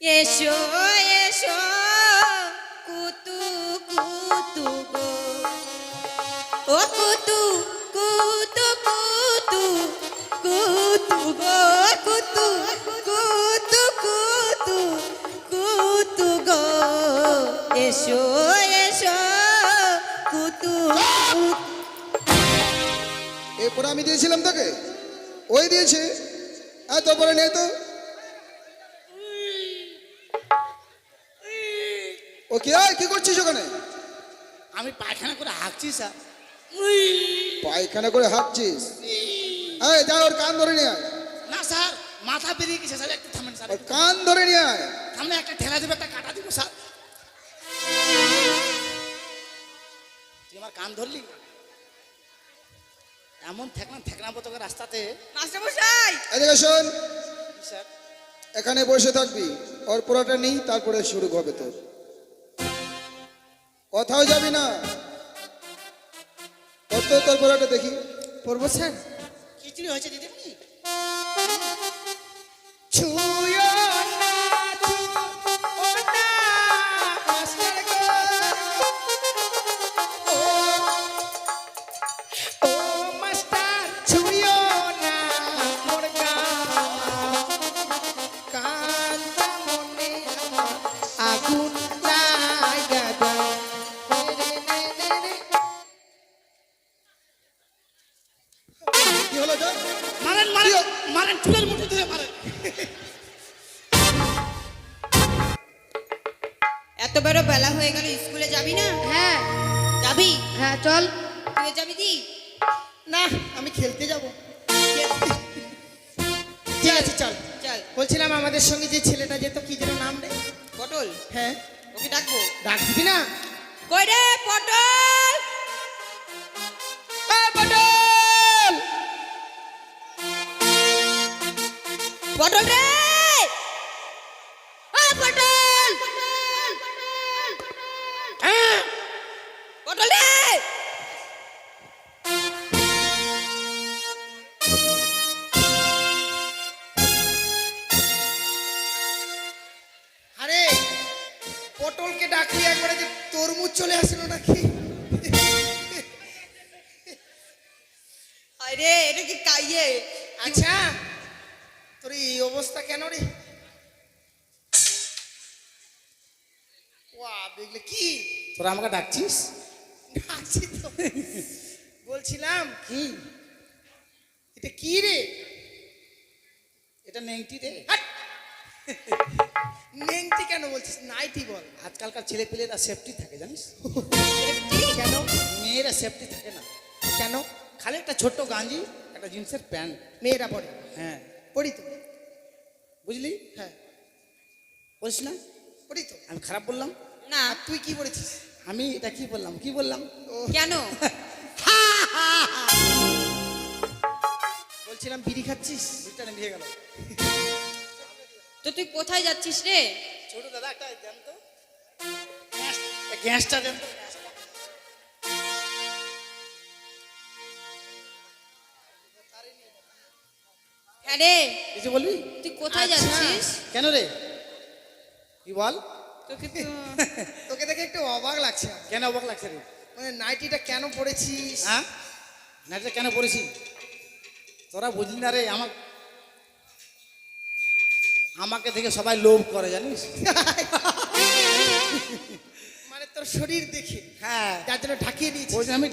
এসো এসো কুতু কুতু গো, ও কুতু কুতু কুতু কুতু গো, কুতু কুতু কুতু কুতু গো, এসো এসো কুতু। এরপরে আমি দিয়েছিলাম তোকে, ওই দিয়েছে। আর তারপরে নে তো। ও কি হয়, কি করছিস ওখানে? আমি পায়খানা করে হাঁকছি স্যার। পায়খানা করে হাঁটছিস? এই যা, ওর কান ধরে নিয়ে আয়। না স্যার, মাথা বেরিয়ে গেছে স্যার, একটু থামেন স্যার। ওর কান ধরে নিয়ে আয়। সামনে একটা ঠেলা দেবে, একটা কাটা দিব স্যার। তুই আমার কান ধরলি? এমন ঠেকনা পতকে রাস্তাতে। মাস্টারমশাই এদিকে শোন, স্যার এখানে বসে থাকবি। ওর পড়াটা নেই, তারপরে শুরু হবে তোর। কোথাও যাবি না। কত তোর পড়াটা দেখি। পড়বো স্যার। খিচুড়ি হয়েছে দিদিমণি? কি হলো তোর? মারেন মারেন মারেন, চুলের মুঠি ধরে মারেন। এত বড় বেলা হয়ে গেল, স্কুলে যাবি না? হ্যাঁ যাবি? হ্যাঁ চল। তুই যাবি দি? না আমি খেলতে যাব। ঠিক আছে চল। চল। বলছিলাম আমাদের সঙ্গে যে ছেলেটা যেত, কি যেন নাম রে? পটল, হ্যাঁ ওকে ডাকবো? ডাক দিবি না? কই রে পটল? পটল পটল রে, পটল পটল রে। আরে পটলকে ডাকলি একবারে যে তরমুজ চলে আসলো নাকি? আরে এটা কি কাইয়ে? আচ্ছা তোর এই অবস্থা কেন রে? ওয়া দেখলে কি তোরা আমাকে ডাকছিস? ডাকছি তো। বলছিলাম কি? এটা কি রে? এটা নেংটি রে। হাট! নেংটি কেন বলছিস? নাইটি বল। আজকালকার ছেলে পেলেরা সেফটি থাকে জানিস? কেন? মেয়েরা সেফটি থাকে না। কেন? খালি একটা ছোট্ট গাঞ্জি, একটা জিন্সের প্যান্ট। মেয়েরা পড়ে। হ্যাঁ পড়ি তো। বুঝলি? হ্যাঁ বলিস না পড়ি তো। আমি খারাপ বললাম? না, আর তুই কি পড়েছিস? আমি এটা কি বললাম, কি বললাম? কেন? বলছিলাম বিড়ি খাচ্ছিস? দুইটা নিভে গেল। তো তুই কোথায় যাচ্ছিস রে? ছোট দাদা একটা দেন তো, গ্যাসটা দেন তো। হ্যাঁ রে, কিছু বলবি? তুই কোথায় আচ্ছা। যাচ্ছিস? কেন রে? কি বল? তোকে তো তোকে দেখে একটু অবাক লাগছে আমার। কেন অবাক লাগছে রে? মানে নাইটিটা কেন পড়েছিস? হ্যাঁ, নাইটটা কেন পড়েছি? তোরা বুঝলি না রে, আমাকে দেখে সবাই লোভ করে জানিস? মানে তোর শরীর দেখে হ্যাঁ, যার জন্য ঢাকিয়ে ওই নিয়েছিস। জন্য আমি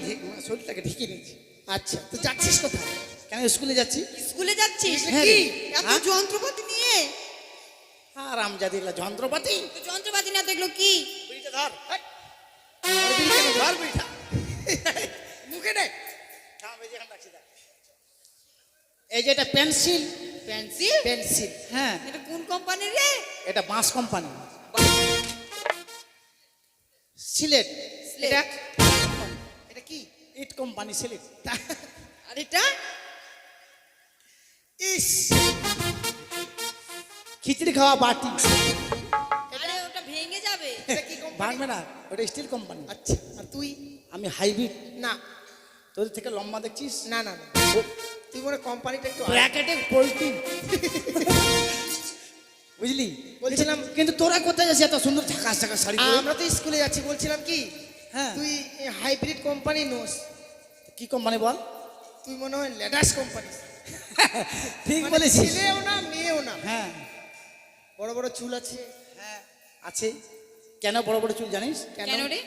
শরীরটাকে ঢেকে নিয়েছি। আচ্ছা তুই যাচ্ছিস কোথায়? কেন স্কুলে যাচ্ছি? স্কুলে যাচ্ছিস? হ্যাঁ কি রে। এত হ্যাঁ? যন্ত্রপাতি নিয়ে? আর আমজাদিলা যন্ত্রপাতি। তো যন্ত্রপাতি না দেখলো কি? বিড়িটা ধর। হাট। আর বিড়ি কেন ধর ধর? বিড়িটা। মুখে নে। থাম, এই যে এখানে রাখছি, দেখ। এই যে এটা পেন্সিল। পেন্সিল? পেন্সিল। হ্যাঁ, এটা কোন কোম্পানির রে? এটা বাঁশ কোম্পানি, সিলেট। এটা এটা কি? ইট কোম্পানি, সিলেট। আর এটা? ইস খিচড়ি খাওয়া বাটি। আরে ওটা ভেঙে যাবে। এটা কি কোম্পানি? ভাঙবে না, ওটা স্টিল কোম্পানি। আচ্ছা আর তুই? আমি হাইব্রিড। না তোদের থেকে লম্বা দেখছিস? না না না তুই মনে কোম্পানিটা একটু ব্র্যাকেটে পোল্ট্রি। বুঝলি? বলছিলাম কিন্তু তোরা কোথায় যাচ্ছিস এত সুন্দর ঝাঁকাস ঝাঁকাস শাড়ি পরে? আমরা তো স্কুলে যাচ্ছি, বলছিলাম কি হ্যাঁ। তুই হাইব্রিড কোম্পানি নোস, কি কোম্পানি বল? তুই মনে হয় লেডাস কোম্পানি। ঠিক মানে বলেছিস। ছেলেও না মেয়েও না, হ্যাঁ বড় বড় চুল আছে। হ্যাঁ আছে। কেন বড় বড় চুল জানিস? কেন রে?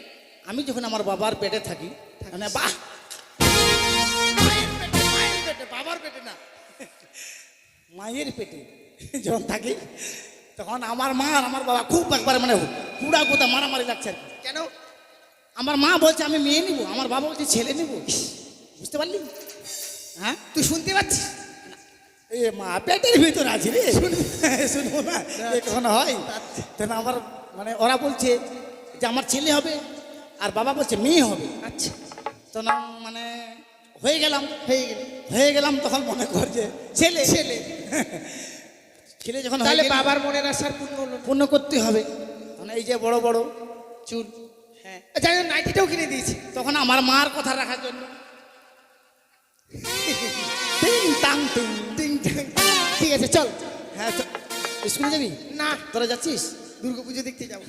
আমি যখন আমার বাবার পেটে থাকি, মানে বাহ, মায়ের পেটে, বাবার পেটে না। মায়ের পেটে যখন থাকি তখন আমার মা আর আমার বাবা খুব একবারে মানে কুড়া কোথা মারামারি লাগছে আর কি। কেন? আমার মা বলছে আমি মেয়ে নিব, আমার বাবা বলছে ছেলে নিব। বুঝতে পারলি? হ্যাঁ, তুই শুনতে পাচ্ছিস? এ মা পেটের ভিতর আছে রে, শুনবো না কখন হয়? তখন আমার মানে ওরা বলছে যে আমার ছেলে হবে আর বাবা বলছে মেয়ে হবে। আচ্ছা, তখন মানে হয়ে গেলাম হয়ে গেল। তখন মনে কর যে ছেলে ছেলে ছেলে যখন হয়ে তাহলে গেল, বাবার মনের আশার পূর্ণ হলো না। পূর্ণ করতে হবে। মানে এই যে বড় বড় চুল, হ্যাঁ, যাই হোক, নাইটিটাও কিনে দিয়েছি। তখন আমার মার কথা রাখার জন্য টিং টাং টিং। টিং টাং। ঠিক আছে চল। হ্যাঁ তো, স্কুলে যাবি? না, তোরা যাচ্ছিস? দুর্গাপুজো দেখতে যাবো।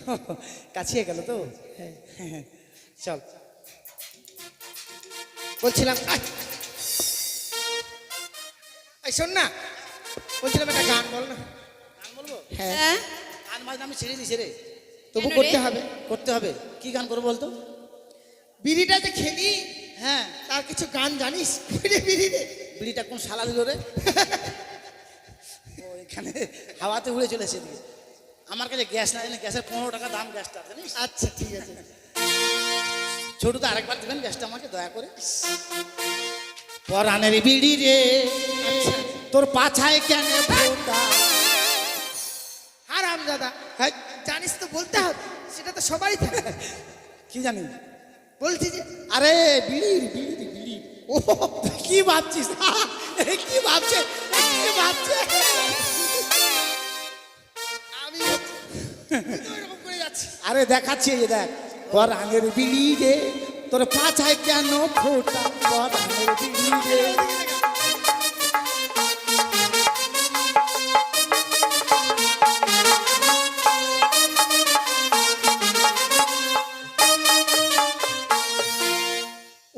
কাছিয়ে গেল তো। হ্যাঁ চল। বলছিলাম এই শোন না, বলছিলাম একটা গান বল না। গান বলবো? হ্যাঁ, হ্যাঁ গান বাজনা আমি ছেড়ে দিয়েছি রে। তবু কেন রে? করতে হবে। করতে হবে। কি গান করবো বলতো? বিড়িটা যে খেলি, হ্যাঁ, তার কিছু গান জানিস? বিড়ি রে। বিড়িটা কোন শালা দিল রে? ও এখানে হাওয়াতে উড়ে চলেছে এদিকে। আমার কাছে গ্যাস না, জানি গ্যাসের 15 টাকা দাম গ্যাসটা, জানিস? আচ্ছা ঠিক আছে। ছোট তো আরেকবার দেবেন গ্যাসটা আমাকে দয়া করে। পরানের বিড়ি রে, আচ্ছা, তোর পাছায় কেন ফোঁটা? হারাম দাদা, হ্যাঁ, জানিস তো বলতে হবে, সেটা তো সবাই থাকে। কি জানি? বলছি যে আরে বিড়ির বিড়ি বিড়ি। ও কি ভাবছিস? কি ভাবছে? কি ভাবছে? আমি তুই তো এরকম করে যাচ্ছিস। আরে দেখাচ্ছি, এই যে দেখ, পরানের বিড়ি রে, তোর পাছায় কেন ফোঁটা? পরানের বিড়ি রে।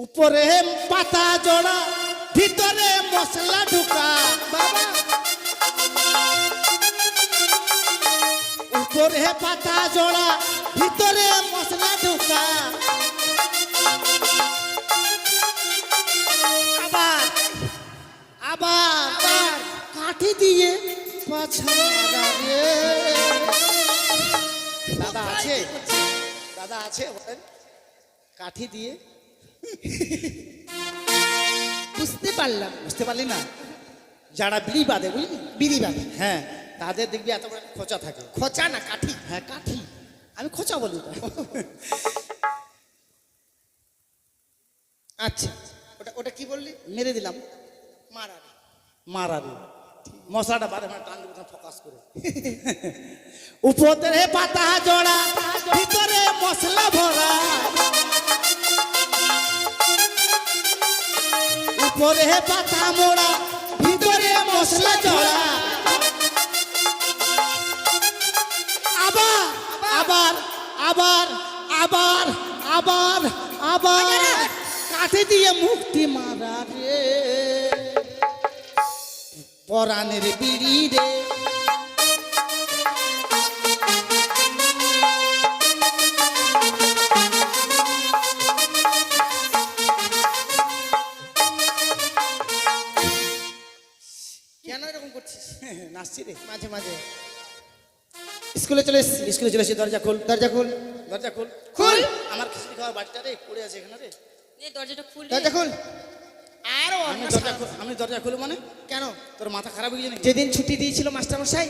উপরে পাতা জোড়া, ভিতরে মশলা ঢুকা। বাবা, উপরে পাতা জোড়া, ভিতরে মশলা ঢুকা। আবার আবার আবার কাঠি দিয়ে পাছা রে। দাদা আছে? দাদা আছে বলেন? কাঠি দিয়ে বুঝতে পারলাম। বুঝতে পারলি না? যারা বিড়ি বাঁধে, বুঝলি? বিড়ি বাঁধে। হ্যাঁ, তাদের দেখবি এত বড় খোঁচা থাকে। খোঁচা না কাঠি। হ্যাঁ কাঠি, আমি খোঁচা বলি ওটা। আচ্ছা, ওটা ওটা কি বললি? মেরে দিলাম। মারা রে। মারারি মশলাটা বারে মানে টান দিবি ফোকাস করে। উপরে পাতা জোড়া, ভিতরে মশলা ভরা। উপরে পাতা মোড়া, ভিতরে মশলা জড়া। আবার আবার আবার আবার আবার আবার কাঠি দিয়ে মুক্তি মারা রে। পরানের বিড়ি রে। কেন এরকম করছিস? নাচছি রে। মাঝে মাঝে স্কুলে চলে এসেছি। স্কুলে চলে এসেছি, দরজা খোল, দরজা খুল, দরজা খোল। খুল। আমার খিচুড়ি খাওয়ার বাড়িটা রে পড়ে আছে এখানে রে। নে দরজাটা খুল রে। দরজা খুল। আরো আমি দরজা খুলবো মানে? কেন? তোর মাথা খারাপ হয়ে গেছে নাকি? যেদিন ছুটি দিয়েছিল মাস্টারমশাই,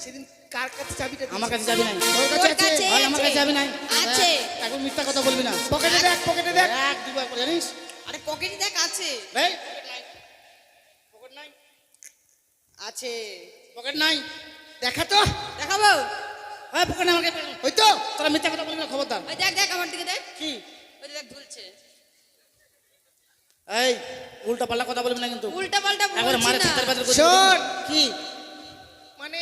সেদিন কার কাছে চাবিটা দিয়েছিল? আমার কাছে যাবি নাই। তোর তোর কাছে আছে? কাছে ভাই আমার কাছে যাবি নাই। আছে। এখন মিথ্যা কথা বলবি না। পকেটে দেখ, পকেটে দেখ। এক দুবার করে জানিস? আরে পকেটে দেখ আছে। এই পকেট নাই, আছে। পকেট নাই। দেখা তো। দেখাবো? হ্যাঁ পকেট নাই আমার কাছে। ওই তো। তোরা মিথ্যা কথা বলবি না, খবরদার। ওই দেখ দেখ আমার দিকে দেখ। কি? ওই দেখ ঝুলছে। এই উল্টা পাল্টা কথা বলবি না কিন্তু। উল্টা পাল্টা একবার বলছি মারে না। ছাতার বাজার করে শোন। কি? মানে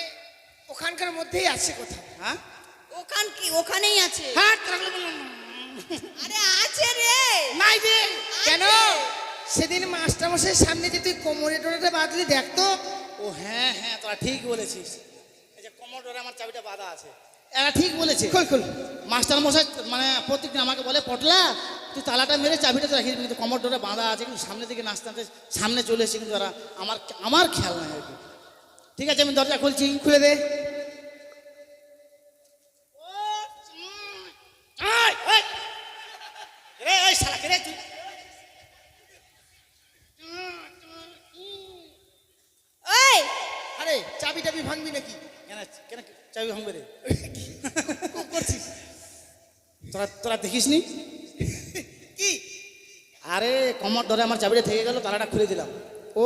ওখানকার মধ্যেই আছে কোথাও। হ্যাঁ ওখানেই আছে। হ্যাঁ আরে আছে রে। নাই যে কেন সেদিন মাস্টারমশাইয়ের সামনে যে তুই কোমরে টোরে বাঁধলি দেখতো। ও হ্যাঁ হ্যাঁ তোরা ঠিক বলেছিস, এই যে কোমরডোরে আমার চাবিটা বাঁধা আছে। এরা ঠিক বলেছে। খোল খোল। মাস্টার মশাই মানে প্রত্যেকদিন আমাকে বলে, পটলা তুই তালাটা মেরে চাবিটা তো রাখিস, কিন্তু কোমরডোরে বাঁধা আছে, কিন্তু সামনে দিকে নাচতে নাচতে সামনে চলে এসেছে, কিন্তু ওরা আমার খেয়াল নাই আর কি। ঠিক আছে আমি দরজা খুলছি। খুলে দে। ওই আরে চাবি টাবি ভাঙবি নাকি? কেন কেন চাবি ভাঙবে রে? খুব করছিস তোরা দেখিস নি? কি? আরে কমর ধরে আমার চাবিটা থেকে গেল, তালাটা খুলে দিলাম। ও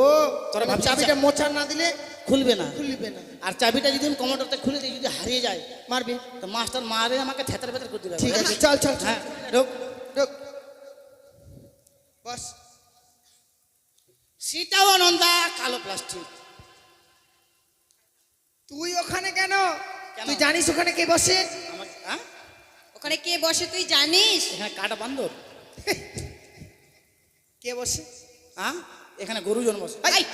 তোরা ভাবছিস চাবিটা মোচা না দিলে খুলবে না। খুলবে না। আর চাবিটা যদি আমি কমরডোরটা খুলে দিই, যদি হারিয়ে যায়, মারবি। তো মাস্টার মারে আমাকে থেতর ভেতর করে দিবে। ঠিক আছে চল চল চল। হ্যাঁ ঢোক। ঢোক। বস। সেটাও আনন্দা কালো প্লাস্টিক। তুই ওখানে কেন? কেন? তুই জানিস ওখানে কে বসে? আমাকে হ্যাঁ ওখানে কে বসে তুই জানিস? এখানে কাটা বান্দর। কে বসে? হ্যাঁ এখানে গরুজন বসে। এই,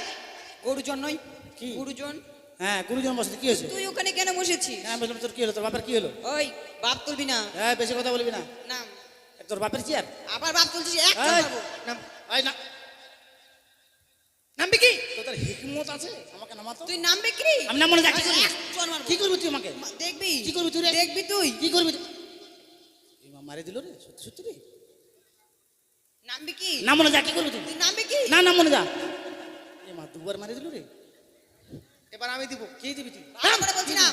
গরুজন নয় কি? গুরুজন। হ্যাঁ গুরুজন বসে। কি হয়েছে? তুই ওখানে কেন বসেছিস? হ্যাঁ বললাম তোর কি হলো, তোর বাপের কি হলো? ওই বাপ তুলবি না। হ্যাঁ বেশি কথা বলবি না। নাম। তোর বাপের চেয়ার। আবার বাপ তুলছিস এক এই, মারবো। নাম। এই না, নামবি কি? তোর হিকমত আছে আমাকে নামাতো। তুই নামবে কি? আমি নাম মনে যাচ্ছি। এক চড় মারবো। কি করবি তুই আমাকে? দেখবি কি করবি তুই রে? দেখবি তুই কি করবি তুই? এই মা মারি দিল রে, সত্যি সত্যি রে। নামবি কি? না মনে যা, কি করবি তুই? তুই নামবে কি? না না মনে যা। এই মা দুবার মারি দিল রে। এবার আমি দিব। কি দিবি তুই? ভালো করে বলছি না।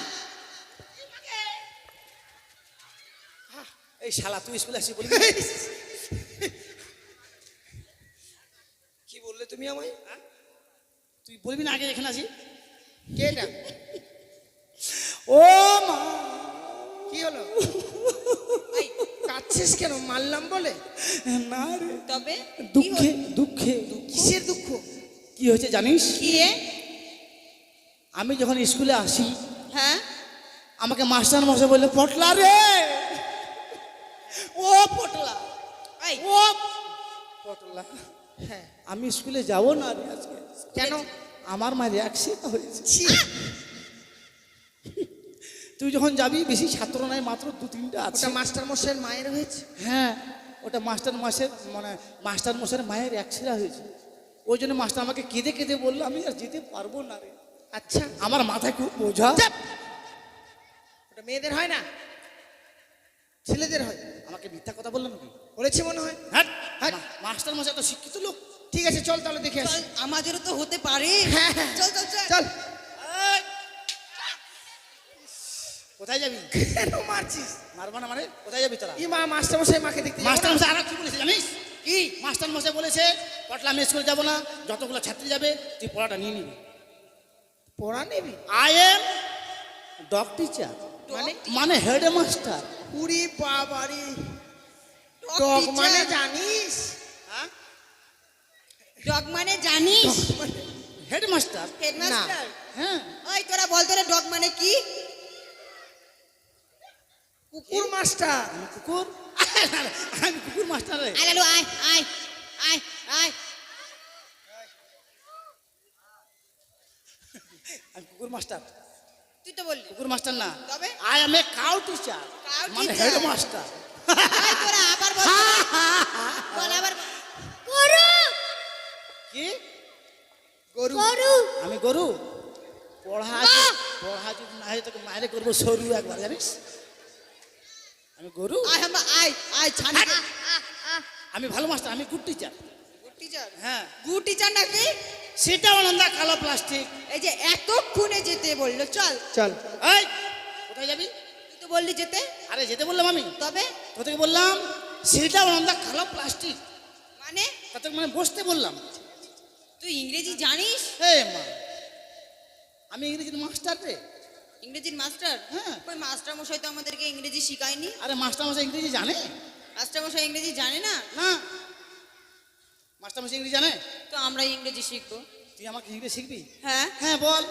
এই শালা তুই স্কুলে আসি বলবি? কি বললে তুমি আমায়? তুই বলবি না আগে এখানে আসি? কে এটা? ও মা, কি হলো? এই কাঁদছিস কেন? মারলাম বলে? না রে, তবে দুঃখে দুঃখে। কিসের দুঃখ? কি হয়েছে জানিস? কি রে? আমি যখন স্কুলে আসি, হ্যাঁ আমাকে মাস্টার মশাই বললো, পটলা রে, ও পটলা, এই ও পটলা। হ্যাঁ। আমি স্কুলে যাব না রে আজকে। কেন? আমার মায়ের অ্যাক্সিডেন্ট হয়েছে। ছি। তুই যখন যাবি, বেশি ছাত্র নাই, মাত্র 2-3টা আছে। ওটা মাস্টার মশাইয়ের মায়ের হয়েছে? হ্যাঁ ওটা মাস্টার মশাইয়ের মায়ের অ্যাক্সিডেন্ট হয়েছে। ওই জন্য মাস্টার আমাকে কেঁদে কেঁদে বললো, আমি আর যেতে পারবো না রে। আচ্ছা। আমার মাথায় খুব বোঝা। চাপ। ওটা মেয়েদের হয় না, ছেলেদের হয়। আমাকে মিথ্যা কথা বললো নাকি? বলেছে মনে হয়। হ্যাঁ হ্যাঁ। মাস্টার মশাই তো শিক্ষিত লোক। ঠিক আছে চল তাহলে দেখে আসি। চল, আমাদেরও তো হতে পারে। হ্যাঁ, হ্যাঁ। চল চল চল চল। এই! কোথায় যাবি? কেন মারছিস? মারবো না মানে? কোথায় যাবি তোরা? ই মা মাস্টার মশাই মাকে দেখতে যাবো মাস্টার না? মশাই আরো কি বলেছে জানিস? কি? মাস্টার মশাই বলেছে, পটলা আমি স্কুলে যাবো না, যতগুলো ছাত্রী যাবে তুই পড়াটা নিয়ে নিবি। পড়া নেবি? আই এম ডগ টিচার, মানে? মানে হেডমাস্টার। পুরি বাবারি। Dog dog teacher। মানে জানিস? হ্যাঁ ডগ মানে জানিস? হেডমাস্টার। হেডমাস্টার। হ্যাঁ ওই তোরা বল তোরা ডগ মানে কি? কুকুর মাস্টার। আমি কুকুর? আমি কুকুর মাস্টার রে। আয় লালু আয় আয় আয় আয়। আমি কুকুর মাস্টার। তুই তো বললি। কুকুর মাস্টার না, তবে? I M a cow teacher, Cow মানে teacher। হেডমাস্টার। আয় তোরা আবার বল। বল আবার। গরু কি? গরু। গরু। আমি গরু? পড়া যদি না হয় তোকে মায়েরে করবো সরু একবার, জানিস? আমি গরু? আয় হাম্বা আয় আয় ছানি দে। আমি ভালো মাস্টার, আমি গুড টিচার। Good teacher. হ্যাঁ গুড টিচার নাকি? সেটাও নন্দা কালো প্লাস্টিক। এই যে এতক্ষণে যেতে বললো চল। চল। এই কোথায় যাবি? তুই তো বললি যেতে। আরে যেতে বললাম আমি, তবে তোকে বললাম সেটাও নন্দা কালো প্লাস্টিক। মানে তাতে মানে বসতে বললাম। তুই ইংরেজি জানিস? এই মা, আমি ইংরেজির মাস্টার রে। ইংরেজির মাস্টার? হ্যাঁ। ওই মাস্টার মশাই তো আমাদেরকে ইংরেজি শিখায়নি। আরে মাস্টার মশাই ইংরেজি জানে মাস্টার মশাই ইংরেজি জানে না? না? মাস্টার মশাই ইংরেজি জানে? তো আমরা ইংরেজি শিখবো। তুই আমাকে ইংরেজি শিখবি? হ্যাঁ হ্যাঁ বল।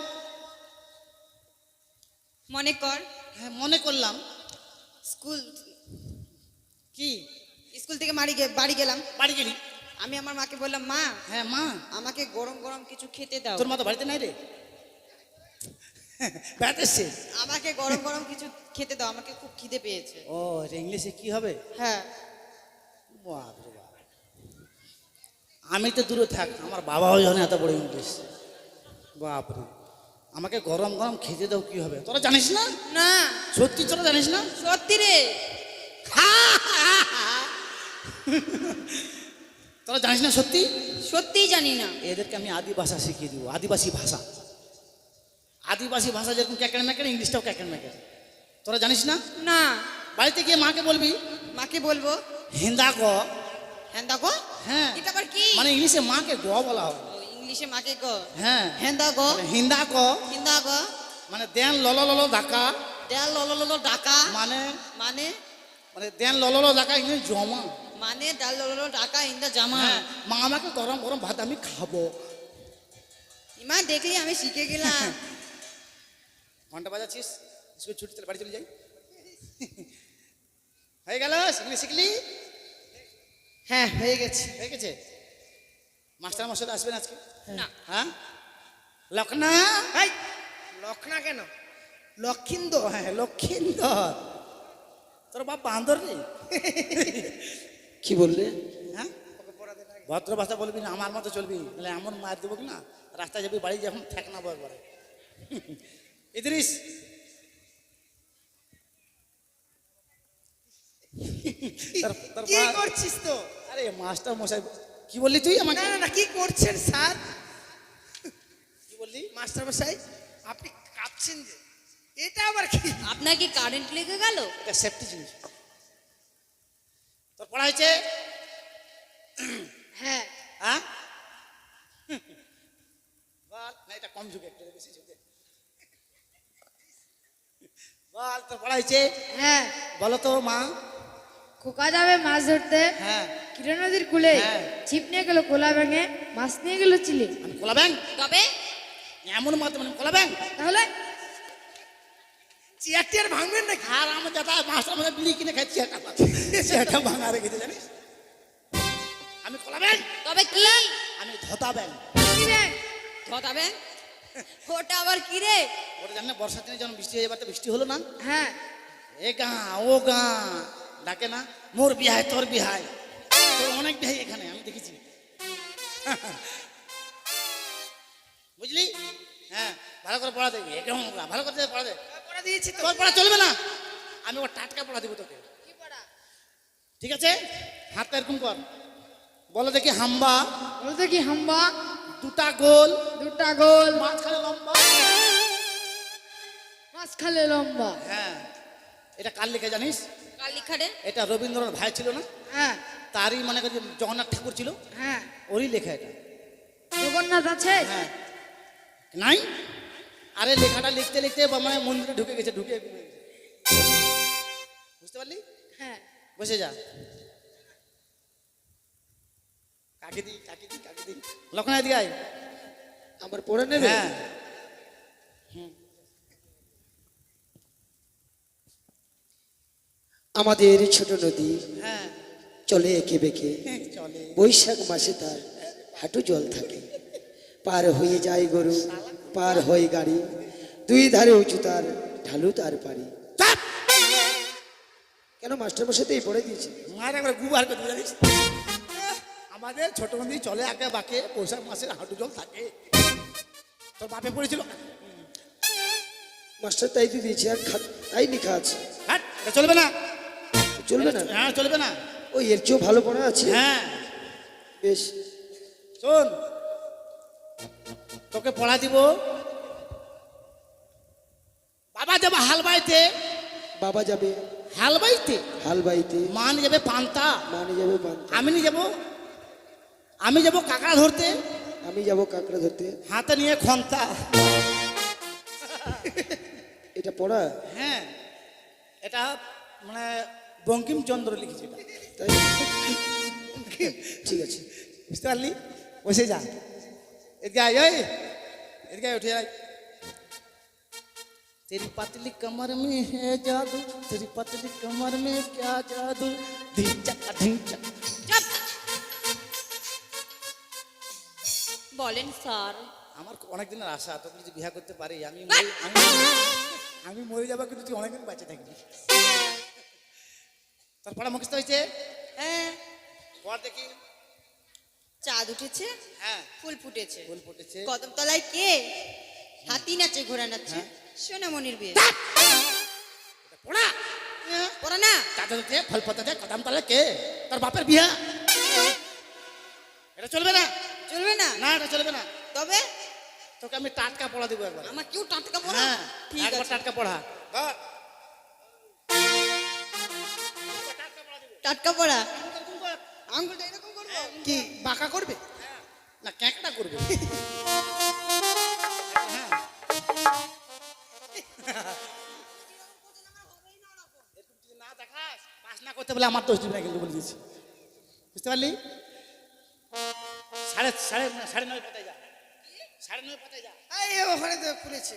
মনে কর হ্যাঁ মনে করলাম। স্কুল কি? স্কুল থেকে বাড়ি গেলাম। বাড়ি গেলি? আমি আমার মাকে বললাম, মা হ্যাঁ মা। আমাকে গরম গরম কিছু খেতে দাও। তোর মা তো বাড়িতে নাই রে। বেড়াতে এসছে। আমাকে গরম গরম কিছু খেতে দাও, আমাকে খুব খিদে পেয়েছে। ও এটা ইংলিশে কি হবে? হ্যাঁ। বাপরে বাপ। আমি তো দূরে থাক, আমার বাবাও জানে এত বড় ইংলিশ। বাপরে, আমাকে গরম গরম খেতে দাও কি হবে? তোরা জানিস না? না সত্যি তোরা জানিস না? সত্যি রে। তোরা জানিস না সত্যি? সত্যিই জানি না। এদেরকে আমি আদি ভাষা শিখিয়ে দিব, আদিবাসী ভাষা। আদিবাসী ভাষা যেরকম ক্যাকের ম্যাকের, ইংলিশটাও ক্যাকের ম্যাকের। তোরা জানিস না? না। বাড়িতে গিয়ে মাকে বলবি মাকে বলবো হিন্দা গ। হ্যাঁ দেখো। হ্যাঁ এটা আবার কি? মানে ইংলিশে মাকে গ বলা হয়। ও, ইংলিশে মাকে গ। হ্যাঁ হেন্দা গ। হিন্দা ক হিন্দা গ। মানে দেন লল লল ডাকা। দেল লল ডাকা। মানে মানে মানে দেন লল লল ডাকা ইংলিশ জমা। মানে ডাল লল ডাকা ইন্দা জামা। হ্যাঁ, মা আমাকে গরম গরম ভাত আমি খাবো। ইমা দেখলি আমি শিখে গেলাম। ঘন্টা বাজাচ্ছিস? স্কুল ছুটি চলে বাড়ি চলে যাই। হয়ে গেল? ইংলিশ শিখলি? হ্যাঁ হয়ে গেছে। হয়ে গেছে? মাস্টার মশাই আসবেন আজকে? না। হ্যাঁ লখনা। এই লক্ষণা কেন? লক্ষিন্দর। হ্যাঁ লক্ষিন্দর। তোর বাপ বান্দর রে। কি বললে? হ্যাঁ ভদ্র ভাষা বলবি না, আমার মতো চলবি, নাহলে এমন মার দেবো না রাস্তায় যাবি, বাড়ি যখন ঠেক না একবারে। ইদ্রিস কি করছিস তো? আরে মাস্টার মশাই কি বললি তুই আমাকে? না না না, কি করছেন স্যার? কি বললি? মাস্টার মশাই আপনি কাঁপছেন যে, এটা আবার কি? আপনার কি কারেন্ট লেগে গেল? এটা সেফটি জিনিস। তোর পড়া হয়েছে? হ্যাঁ। হ্যাঁ বল না, এটা কম ঝুঁকে, একটু বেশি ঝুঁকে। বল তোর পড়া হয়েছে? হ্যাঁ, বলো তো মা। খোকা যাবে মাছ ধরতে হ্যাঁ কিরে নদীর কূলে, হ্যাঁ। ছিপ নিয়ে গেল কোলা ব্যাঙে, মাছ নিয়ে গেল চিলে। আমি কলা ব্যাং তবে এমন মাত্র মানে কলা ব্যাং। তাহলে চেয়ার টিয়ার ভাঙবেন নাকি? আর আমার দাদা মাস্টার মধ্যে বিড়ি কিনে খাচ্ছি, সেটা ভাঙা রেখেছে জানিস। আমি কলা ব্যাং। তবে কি? আমি ধতা ব্যাং। কি ব্যাঙ? ধতাবে? ওটা আবার কি রে? ওটা জানে বর্ষার দিনে যখন বৃষ্টি হয়ে যাবে, তো বৃষ্টি হলো না, হ্যাঁ, এ গা ও গা ডাকে না, মোর বিহায় তোর বিহায়, তোর অনেক বিহাই এখানে আমি দেখেছি। বুঝলি? হ্যাঁ ভালো করে পড়া দেবে, ভালো করে পড়া দে। পড়া দিয়েছি তো। তোর পড়া চলবে না, আমি ওর টাটকা পড়া দিব তোকে। ঠিক আছে? হাতটা এরকম কর, বলো দেখি হাম্বা। বলতে কি হাম্বা? দুটা গোল, দুটা গোল, মাঝখানে লম্বা। মাছ খালে লম্বা। হ্যাঁ, এটা কার লেখা জানিস? কার লেখা রে? এটা রবীন্দ্রনাথ ভাই ছিল না, হ্যাঁ তারই মনে করি জগন্নাথ ঠাকুর ছিল, হ্যাঁ, ওরই লেখা এটা। জগন্নাথ আছে? হ্যাঁ নাই? আরে লেখাটা লিখতে লিখতে মানে মন্দিরে ঢুকে গেছে, ঢুকে গেছে। বুঝতে পারলি? হ্যাঁ, বসে যা। কাকে দি কাকে দি কাকে দি, লক্ষণা দিকে আয়। আমার পড়ে নেবে? হ্যাঁ আমাদের ছোট নদী হ্যাঁ চলে এঁকে বেঁকে, চলে। বৈশাখ মাসে তার হাঁটু জল থাকে, পার হয়ে যায় গরু, পার হয় গাড়ি, দুই ধারে উঁচু তার, ঢালু তার পারি। চাপ! কেন মাস্টার মশাই তো এই পড়ে দিয়েছে। মায়ের একবার গুবার করতে জানিস, আমাদের ছোট নদী চলে আঁকে বাঁকে, বৈশাখ মাসের হাঁটু জল থাকে। তোর বাপে পড়েছিল? মাস্টার তাই তো দিয়েছে, আর তাই লেখা আছে। হ্যাঁ এটা চলবে না। চলবে না? হ্যাঁ চলবে না। ওই এর চেয়েও ভালো পড়া আছে। হ্যাঁ বেশ, শোন, তোকে পড়া দিব। বাবা যাবে হাল বাইতে, বাবা যাবে হাল বাইতে, হাল বাইতে, মা নিয়ে যাবে পান্তা, মানে যাবে বানতে, আমি যাব কাঁকড়া ধরতে, আমি যাব কাঁকড়া ধরতে। হাতে নিয়ে খন্তা। এটা পড়া? হ্যাঁ এটা মানে বঙ্কিমচন্দ্র লিখেছে এটা। তাই? ঠিক আছে। বুঝতে পারলি? বসে যা। এদিকে আয়, এই এদিকে আয়, উঠে আয়। तेरी पतली कमर में है जादू, तेरी पतली कमर में क्या जादू, ढींचा ढींचा। চুপ। বলেন স্যার। আমার অনেক দিনের আশা তোকে যদি বিয়ে করতে পারি আমি বাহ! আমি মরে যাবো কিন্তু তুই অনেকদিন বেঁচে থাকবি। তোর পড়া মুখস্থ হয়েছে? হ্যাঁ, পড় দেখি। চাঁদ উঠেছে, হ্যাঁ, ফুল ফুটেছে, ফুল ফুটেছে। কদম তলায় কে হাতি নাচে, ঘোড়া নাচে, সোনামণির বিয়ে। পড়া পড়া না? চাঁদ উঠেছে, ফল ফুটেছে, কদম তলায় কে? তোর বাপের বিয়া। এটা চলবে না। চলবে না? না, এটা চলবে না। তবে তোকে আমি টাটকা পড়া দেবো একবার। আমার কেউ টাটকা পড়া? হ্যাঁ, ঠিক একবার আছে, টাটকা পড়া। ধর। টাটকা পড়া। আঙ্গুলটা এরকম করবো? কি বাঁকা করবে? না, ক্যাঁকড়া করবে। হ্যাঁ। এরকম যদি না দেখাস, পাস না করতে বলে আমার দোষ দিবি না কিন্তু বলে দিচ্ছি। বুঝতে পারলি? সাড়ে নয় পাতায় যা। 9:30 পাতায় যা। এই ওখানে তো খুলেছে।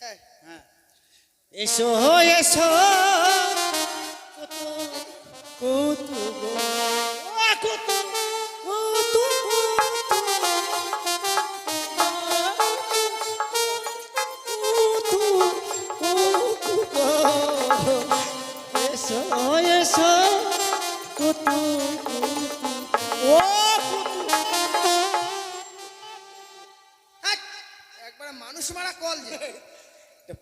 হ্যাঁ, হ্যাঁ। এসো এসো কত কত গো, ও কত কত এসো এসো কত ও হ্যাট, একবার মানুষ মারা কল যে।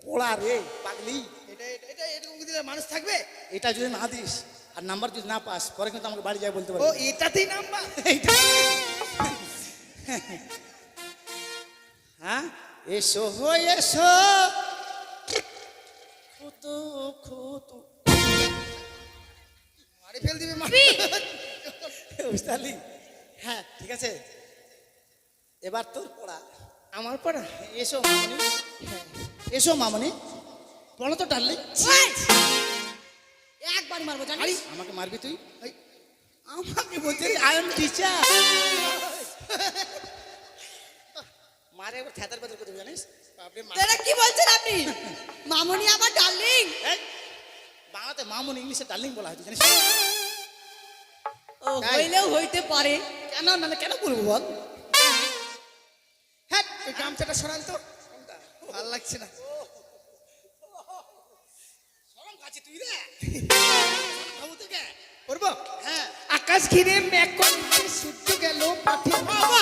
পড়া রে পাগলি। এটা এটা এটা এরকম দিলে মানুষ থাকবে? এটা যদি না দিস আর নাম্বার যদি না পাস পরে কিন্তু আমাকে বাড়ি যাই বলতে ও পারবি। এটাতেই নাম্বার? হ্যাঁ, এসো হো এসো কত কত। মারি ফেল দিবে বুঝতে পারলি? হ্যাঁ, ঠিক আছে। এবার তোর পড়া। আমার পড়া? এসো মামনি। হ্যাঁ, এসো মামনি। পড়ো তো ডাললি। একবার মারবো জানিস? আমাকে মারবি তুই? এই, আমাকে বলছিস আই এম টিচার। মারে এবার থ্যাতার বেতর করতে জানিস? বাপরে মা। এটা কি বলছেন আপনি? মামনি আমার ডার্লিং। এই, বাংলাতে মামনি, ইংলিশে ডার্লিং বলা হয় তুই জানিস? ও হইলেও হইতে পারে। কেন না কেন বলবো বল? হ্যাঁ, ওই গামছাটা সরান তো। ভাল লাগছে না। শরম কাছে তুই রে। ভাবু থেকে করবো? হ্যাঁ। আকাশ ঘিরে মেঘ করছে, সূর্য গেল পাঠে,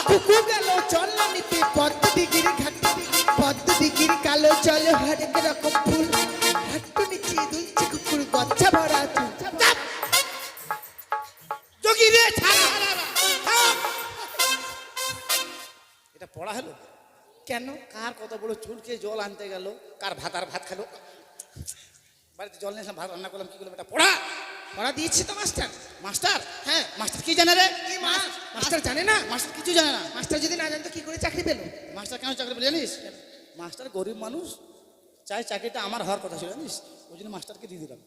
কুকুর গেল চল নিতে, পদ্ম দিঘির ঘাটে, পদ্ম দিঘির কালো জল, হরেক রকম ফুল, হাট্টু নিচে দুলছে কুকুর, গচ্ছা ভরা চুল। যোগী রে ছাড়া হারারা। এটা পড়া হলো? কেন? কার কত বড় চুল খেয়ে জল আনতে গেল, কার ভাতার ভাত খেলো, বাড়িতে জল নিয়ে এসে ভাত রান্না করলাম, কি করলাম? এটা পড়া? পড়া দিয়েছি তো মাস্টার। মাস্টার? হ্যাঁ। মাস্টার কি জানে রে? কি মাস্টার জানে না? মাস্টার কিছু জানে না। মাস্টার যদি না জানতো কি করে চাকরি পেলো? মাস্টার কেন চাকরি পেলে জানিস? মাস্টার গরিব মানুষ, চাই চাকরিটা আমার হওয়ার কথা ছিল জানিস, ওই জন্য মাস্টারকে দিয়ে দিলাম।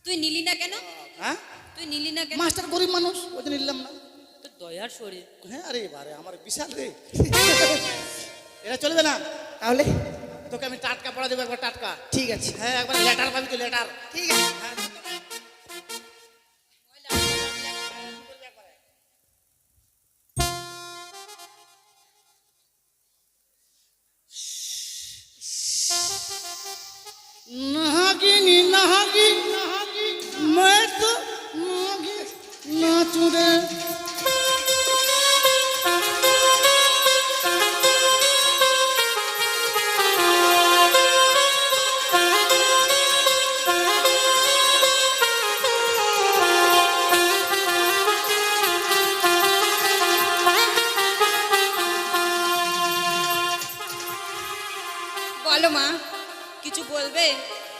তুই নিলি না কেন? হ্যাঁ, তুই নিলি না কেন? মাস্টার গরিব মানুষ, ওই জন্য নিলাম না। তোর দয়ার শরীর। হ্যাঁ, আরে বারে আমার বিশাল রে। এটা চলবে না। তাহলে তোকে আমি টাটকা পড়া দেবো, একবার টাটকা। ঠিক আছে। হ্যাঁ, একবার লেটার পাবি তো, লেটার। ঠিক আছে। নাগিনী নাগি নাগি मैं तो नागी नाचू रे। বলো মা, কিছু বলবে?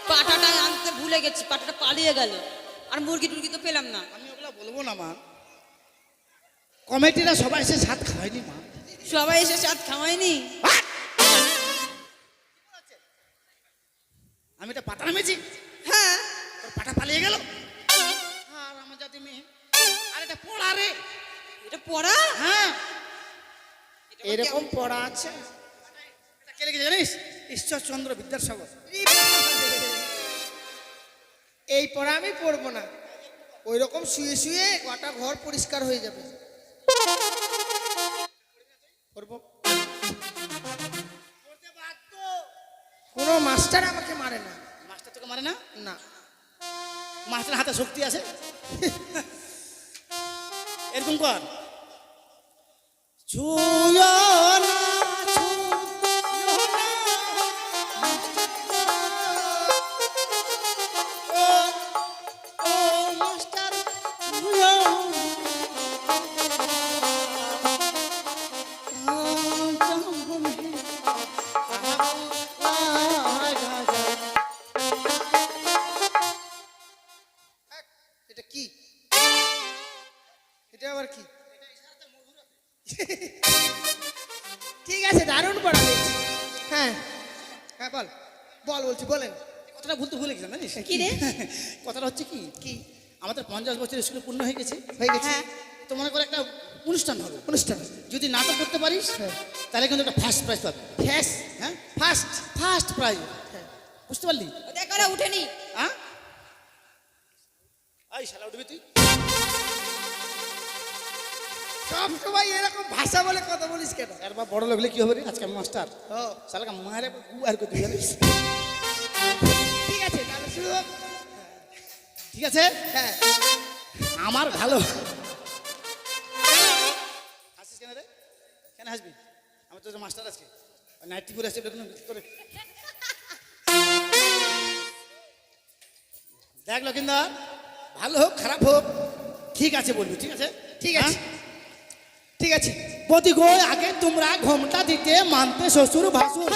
পাটাটা আনতে ভুলে গেছি, পাটাটা পালিয়ে গেল, আর মুরগি টুরগি তো পেলাম না। আমি ওগুলা বলবো না মা, কমিটিরা সবাই এসে সাত খাওয়ায়নি মা। সবাই এসে সাথ খাওয়ায়নি? আমি এটা পাতা নামেছি, হ্যাঁ। তোর পাটা পালিয়ে গেল। আর আমার জাতি মেয়ে, আর এটা পড়া রে। এটা পড়া? হ্যাঁ, এরকম পড়া আছে? এটা কে লিখেছে জানিস? ঈশ্বরচন্দ্র বিদ্যাসাগর। এই পড়া আমি পড়বো না, ওই রকম শুয়ে শুয়ে গোটা ঘর পরিষ্কার হয়ে যাবে। পড়বো। কোনো মাস্টার আমাকে মারে না। মাস্টার তোকে মারে না? না। মাস্টার হাতে শক্তি আছে। এরকম কর, ছুঁয়ো না, ছুঁয়ো না, ও, ও মাস্টার, ছুঁয়ো এটা কি? এটা আবার কি? ঠিক আছে, দারুণ পড়া হয়েছে। হ্যাঁ হ্যাঁ, বল বল, বলছি বলেন। কথাটা বলতে ভুলে গেছিলাম জানিস কি রে? কথাটা হচ্ছে কি, কি আমাদের 50 বছর স্কুলে পূর্ণ হয়ে গেছে। হয়ে গেছে? হ্যাঁ। তো মনে করে একটা অনুষ্ঠান হবে, অনুষ্ঠান। যদি নাটক করতে পারিস হ্যাঁ। তাহলে কিন্তু একটা ফার্স্ট প্রাইজ পাবি। ফ্যাস হ্যাঁ, ফার্স্ট। ফার্স্ট প্রাইজ, হ্যাঁ। বুঝতে পারলি? দেখ ওরা উঠেনি। হ্যাঁ, আই শালা উঠবি তুই। সব সময় এরকম ভাষা বলে কথা বলিস কেন? আর বা বড় লাগলে কি হবে রে, আজকে আমি মাস্টার ও শালাকে মারে আর করতে জানিস। ঠিক আছে, তাহলে শুরু হোক। ঠিক আছে, হ্যাঁ। আমার ভালো। হাসিস কেন রে, কেন হাসবি? আমি তো মাস্টার আজকে নাইটি পরে আসছি তোরে। দেখ লক্ষিন্দর, ভালো হোক খারাপ হোক ঠিক আছে বলবি, ঠিক আছে? ঠিক আছে, ঠিক আছে। বদি গো আগে তোমরা ঘোমটা দিতে মানতে শ্বশুর ভাসুর।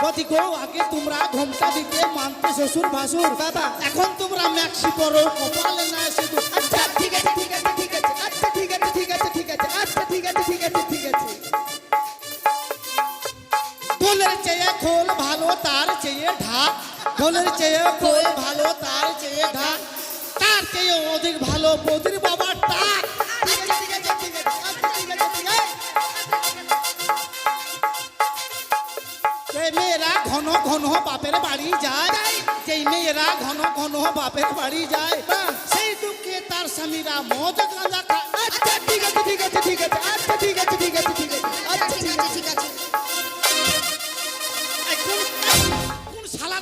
বদি গো আগে তোমরা ঘোমটা দিতে মানতে শ্বশুর ভাসুর। বাবা। এখন তোমরা ম্যাক্সি পরো, কপালে না শুধু। আচ্ছা ঠিক আছে, ঠিক আছে, ঠিক আছে। আচ্ছা ঠিক আছে, ঠিক আছে, ঠিক আছে। আচ্ছা ঠিক আছে, ঠিক আছে, ঠিক আছে। ঢোলের চেয়ে খোল ভালো, তার চেয়ে ঢাক। ঢোলের চেয়ে খোল ভালো, তার চেয়ে ঢাক। তার চেয়ে অধিক ভালো বদির বাবার টাক। ঠিক আছে, ঠিক আছে, ঠিক আছে। আচ্ছা ঠিক আছে, ঠিক আছে। যে মেয়েরা ঘন ঘন বাপের বাড়ি যায়, যেই মেয়েরা ঘন ঘন বাপের বাড়ি যায়, সেই দুঃখে তার স্বামীরা মদ গাঁজা খায়। আচ্ছা ঠিক আছে, ঠিক আছে, ঠিক আছে। আচ্ছা ঠিক আছে, ঠিক আছে, ঠিক আছে। আচ্ছা ঠিক আছে, ঠিক আছে। এই কোন শালা?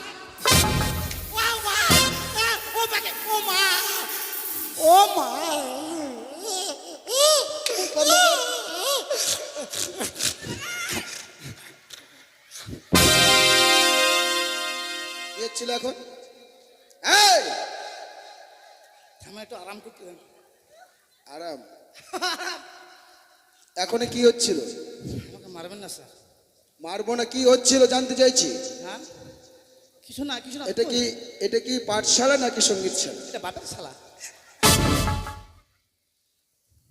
ওয়া ওয়া, ও বাকে, ও মা, ও মা। কি হচ্ছিল এখন? এই আমি একটু আরাম করতে দেন। আরাম। এখন কি হচ্ছিল? আমাকে মারবেন না স্যার। মারবো না, কি হচ্ছিল জানতে চাইছি। হ্যাঁ, কিছু না কিছু না। এটা কি পাঠশালা নাকি সঙ্গীতশালা? এটা বাপের শালা।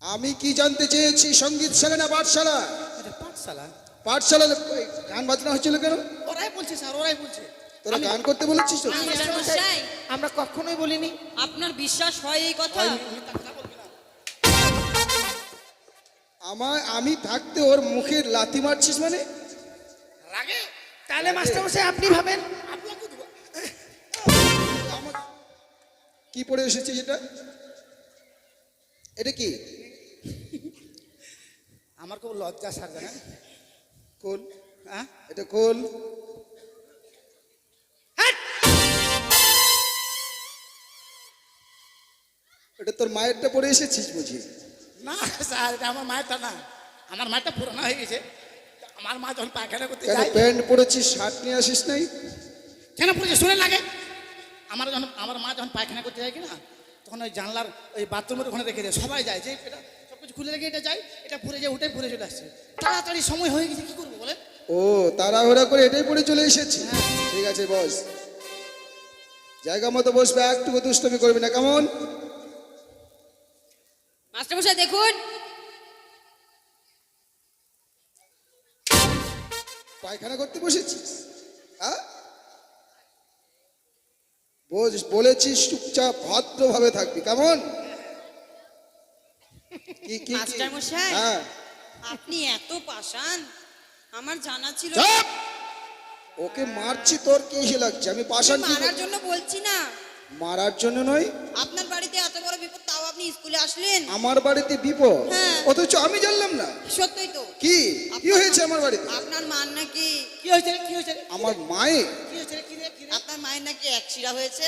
আমি কি জানতে চেয়েছি, সঙ্গীতশালা না পাঠশালা? এটা পাঠশালা। পাঠশালা গান বাজনা হচ্ছিল কেন? ওরাই বলছে স্যার, ওরাই বলছে। তোরা গান করতে বলেছিস তো? মাস্টার মশাই, আমরা কখনোই বলিনি। আপনার বিশ্বাস হয় এই কথা? আমি থাকতে ওর মুখে লাথি মারছিস মানে? রাগে তাহলে মাস্টারমশাই আপনি ভাবেন। আপনাকে দেবো। কি পড়ে এসেছিস এটা? এটা কি? আমার খুব লজ্জা স্যার, জানেন? কোল? হ্যাঁ, এটা কোল? এটা তোর মায়েরটা পড়ে এসেছিস বুঝি? না স্যার, এটা আমার মায়েরটা না। আমার মায়েরটা পুরোনো হয়ে গেছে। আমার মা যখন পায়খানা করতে কেন যায়, প্যান্ট পরেছিস, শার্ট নিয়ে আসিস নাই? কেন পড়েছে শুনে লাগে। আমার মা যখন পায়খানা করতে যায় কিনা, তখন ওই জানলার ওই বাথরুমের ওখানে রেখে দেয়। সবাই যায়, যে এটা সব কিছু খুলে রেখে এটা যায়, এটা পরে যায়, উঠে পরে চলে আসছে। তাড়াতাড়ি সময় হয়ে গেছে, কি করবো বলেন? ও, তাড়াহুড়া করে এটাই পড়ে চলে এসেছি। ঠিক আছে বস, জায়গা মতো বসবে, একটু দুষ্টমি করবি না, কেমন? মাস্টার মশাই দেখুন, পায়খানা করতে বসেছিস? হ্যাঁ, বলেছিস চুপচাপ ভদ্রভাবে থাকবি, কেমন? কি মাস্টার মশাই, হ্যাঁ, আপনি এত পাষাণ আমার জানা ছিল না। চুপ! ওকে মারছি, তোর কি এসে লাগছে? আমি পাষাণ কি মারার জন্য বলছি না, মারার জন্য নয়। আপনার বাড়িতে এত বড় বিপদ তাও আপনি স্কুলে আসলেন। আমার বাড়িতে বিপদ, হ্যাঁ। অথচ আমি জানলাম না। সত্যই তো। কি কি হয়েছে আমার বাড়িতে? আপনার মার নাকি কি হয়েছে রে? কি হয়েছে রে? আমার মায়ের কি হয়েছে রে? কি রে? কি রে? আপনার মায়ের নাকি একশিরা হয়েছে।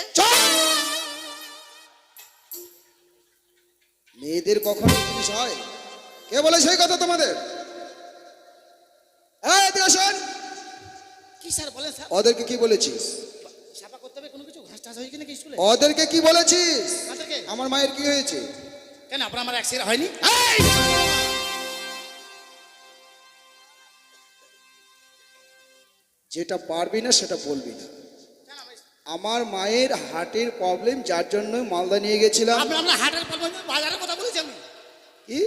মেয়েদের কখনো জিনিস হয়? কে বলে সেই কথা তোমাদের? এই, এদিকে আসেন। কি স্যার বলেন স্যার? ওদেরকে কি বলেছিস? ছাপা করতে হবে কোনো কিছু ঘাস টাস হয়েছে নাকি স্কুলে? ওদেরকে কি বলেছিস? তাদেরকে? আমার মায়ের কি হয়েছে? কেন আপনার আমার অ্যাক্সিডেন্ট হয়নি? এই! যেটা পারবি না সেটা বলবি না। আমার মায়ের হার্টের প্রবলেম, যার জন্য মালদা নিয়ে গেছিলাম। আপনার হার্টের প্রবলেম, বাজারের কথা বলেছি আমি। কি?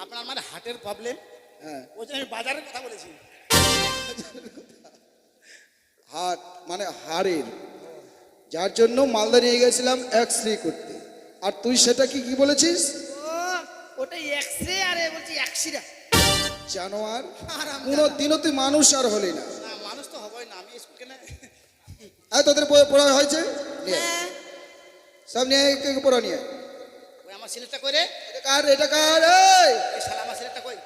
আপনার আমার হার্টের প্রবলেম, হ্যাঁ, ওই জন্য আমি বাজারের কথা বলেছি। হার্ট মানে হাড়ের, যার জন্য মালদা নিয়ে গেছিলাম এক্সরে করতে। আর তুই সেটা কি কি বলেছিস? ওটা এক্সরে আর এ বলছি একশিরা। জানোয়ার, কোনোদিনও তুই মানুষ আর হলি না। না মানুষ তো হবই না, আমি স্কুল কেন? তোদের পড়া হয়েছে? নিয়ে আয়। হ্যাঁ। সব নিয়ে আয়, কে পড়া নিয়ে আয়। ওই আমার সিলেটটা করে, এটা কার? এটা কার? এই! এই শালা আমার সিলেটটা কই?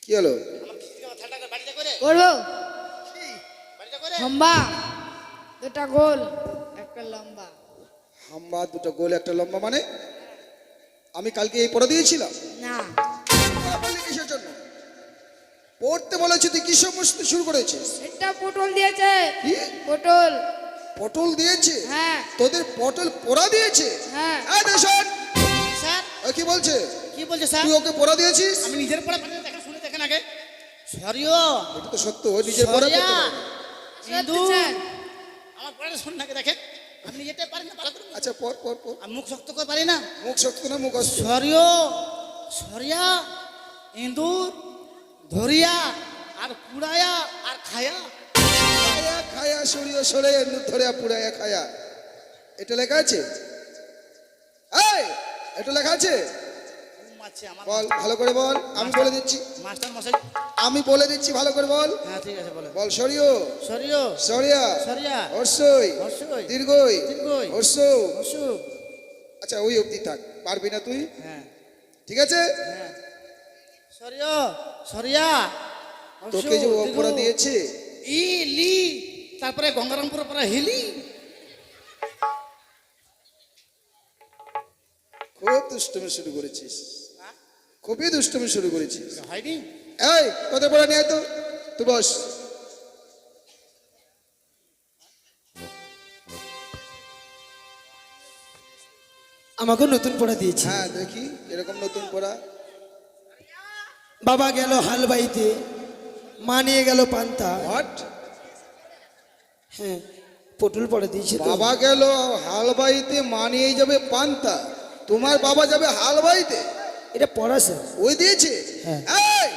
কি হলো? আমার খিস্তি আমার থালটা করে বাড়িতে করে, করবো বাড়িতে করে। হাম্বা, দুটা গোল একটা লম্বা। হাম্বা, দুটো গোল একটা লম্বা মানে? আমি কালকে এই পড়া দিয়েছিলাম। না, পড়া বললি কিসের জন্য? পড়তে বলেছি, তুই কি সমস্ত শুরু করেছিস? এটা পটল দিয়েছে। কি? পটল। পটল দিয়েছে? হ্যাঁ। তোদের পটল পোড়া দিয়েছে? হ্যাঁ। এই দেশন, স্যার ও কি বলছে? কি বলছে স্যার? তুই ওকে পোড়া দিয়েছিস? আমি নিজের পড়া পারি না, দেখেন শুনে দেখেন আগে। সরিও এটা তো সত্য, ও নিজের পোড়া করতে সরিয়া, পারে। সত্যি স্যার। আমার পড়াটা শুনে আগে দেখেন। আমি নিজেরটাই পারি না ভালো করে। আচ্ছা, পড় পড় পড়। আমি মুখ শক্ত করে পারি না। মুখ শক্ত না মুখ অস্ত? সরিও, সরিয়া, ইঁদুর, ধরিয়া, আর পুড়ায়া, আর খায়া। খায়া খায়া সরিয়ে সরে ধরে পুড়ায়া খায়া, এটা লেখা আছে? এই, এটা লেখা আছে? ঘুম আছে আমার। বল, ভালো করে বল। আমি বলে দিচ্ছি, মাস্টার মশাই। আমি বলে দিচ্ছি, ভালো করে বল। হ্যাঁ ঠিক আছে বলেন। বল, সরিও, সরিও, সরিয়া, সরিয়া, হর্ষই, হর্ষই, দীর্ঘই, দীর্ঘই, হর্ষ। অসুখ। আচ্ছা, ওই অবধি থাক, পারবি না তুই? হ্যাঁ ঠিক আছে। হ্যাঁ। সরিও, সরিয়া, তোকে যে ও দীর্ঘ, পড়া দিয়েছে, ই লি, তারপরে গঙ্গারামপুর পরে হিলি। খুব দুষ্টুমি শুরু করেছিস, খুবই দুষ্টুমি শুরু করেছিস। হয়নি? এই, তোদের পড়া নিয়ে আয় তো, তুই বস। আমাকে নতুন পড়া দিয়েছে। হ্যাঁ, দেখি এরকম নতুন পড়া। বাবা গেল হাল বাইতে, মা নিয়ে গেল পান্তা। হোয়াট? হ্যাঁ, পটল পড়া দিয়েছে তো। বাবা গেল হালবাইতে, মা নিয়ে যাবে পান্তা। তোমার বাবা যাবে হালবাইতে? এটা পড়া স্যার। ওই দিয়েছে? হ্যাঁ। এই!